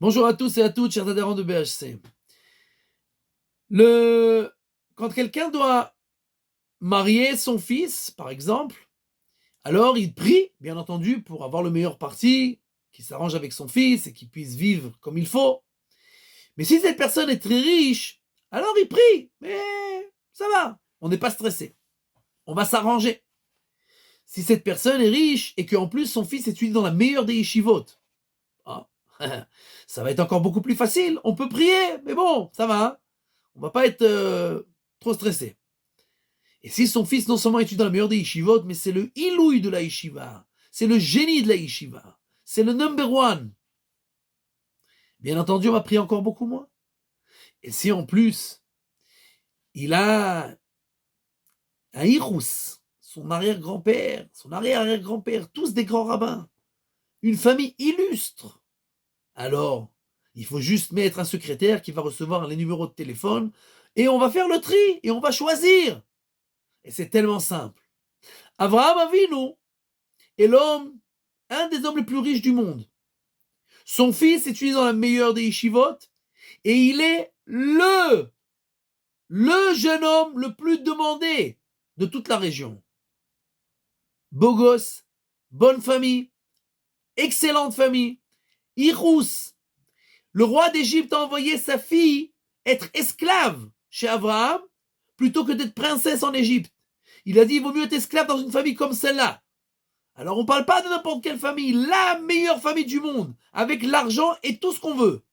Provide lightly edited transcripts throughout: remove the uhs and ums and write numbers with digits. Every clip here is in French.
Bonjour à tous et à toutes, chers adhérents de BHC. Quand quelqu'un doit marier son fils, par exemple, alors il prie, bien entendu, pour avoir le meilleur parti, qu'il s'arrange avec son fils et qu'il puisse vivre comme il faut. Mais si cette personne est très riche, alors il prie, mais ça va, on n'est pas stressé, on va s'arranger. Si cette personne est riche et qu'en plus son fils étudie dans la meilleure des yeshivot, ah, ça va être encore beaucoup plus facile, on peut prier, mais bon, ça va, hein. On va pas être trop stressé. Et si son fils non seulement étudie dans la meilleure des yeshivot, mais c'est le ilouï de la yeshiva, c'est le génie de la yeshiva, c'est le number one. Bien entendu, on va prier encore beaucoup moins. Et si en plus, il a un hirous, son arrière-grand-père, son arrière-arrière-grand-père, tous des grands rabbins, une famille illustre, alors il faut juste mettre un secrétaire qui va recevoir les numéros de téléphone et on va faire le tri et on va choisir. Et c'est tellement simple. Abraham Avinu est un des hommes les plus riches du monde. Son fils étudie dans la meilleure des yeshivot et il est le jeune homme le plus demandé de toute la région. Beau gosse, bonne famille, excellente famille, Hirous. Le roi d'Égypte a envoyé sa fille être esclave chez Abraham plutôt que d'être princesse en Égypte. Il a dit, il vaut mieux être esclave dans une famille comme celle-là. Alors on ne parle pas de n'importe quelle famille, la meilleure famille du monde, avec l'argent et tout ce qu'on veut.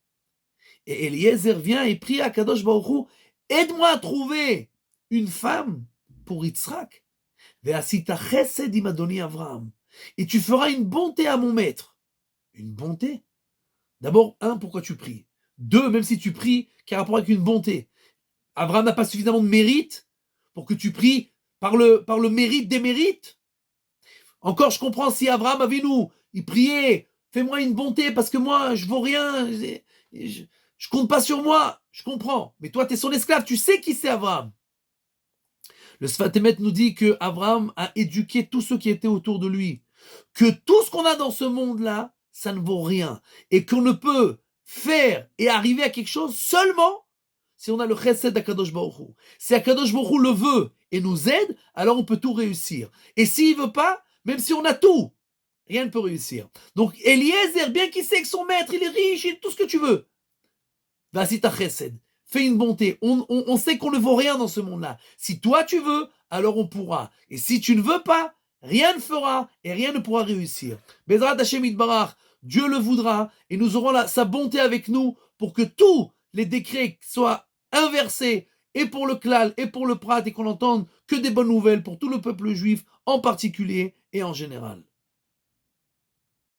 Et Eliezer vient et prie à Kadosh Baruch Hu, aide-moi à trouver une femme pour Yitzhak. Ve'asita chesed im Adoni Avraham. Et tu feras une bonté à mon maître. Une bonté? D'abord, pourquoi tu pries? Deux, même si tu pries, quel rapport avec une bonté? Abraham n'a pas suffisamment de mérite pour que tu pries par le mérite des mérites? Encore, je comprends si Abraham Avinu, il priait, fais-moi une bonté parce que moi, je vaux rien, je compte pas sur moi, je comprends. Mais toi, tu es son esclave, tu sais qui c'est Abraham. Le Sfat Emet nous dit que Abraham a éduqué tous ceux qui étaient autour de lui, que tout ce qu'on a dans ce monde-là, ça ne vaut rien, et qu'on ne peut faire et arriver à quelque chose seulement si on a le chesed d'Akadosh Baruch Hu. Si Akadosh Baruch Hu le veut et nous aide, alors on peut tout réussir. Et s'il veut pas, même si on a tout, rien ne peut réussir. Donc Eliezer, bien qu'il sait que son maître, il est riche, il est tout ce que tu veux, vas-y ta chesed, fais une bonté. On sait qu'on ne vaut rien dans ce monde-là. Si toi tu veux, alors on pourra. Et si tu ne veux pas, rien ne fera et rien ne pourra réussir. Bezrat Hashem Yitbarach, Dieu le voudra et nous aurons sa bonté avec nous pour que tous les décrets soient inversés et pour le klal et pour le prat et qu'on n'entende que des bonnes nouvelles pour tout le peuple juif en particulier et en général.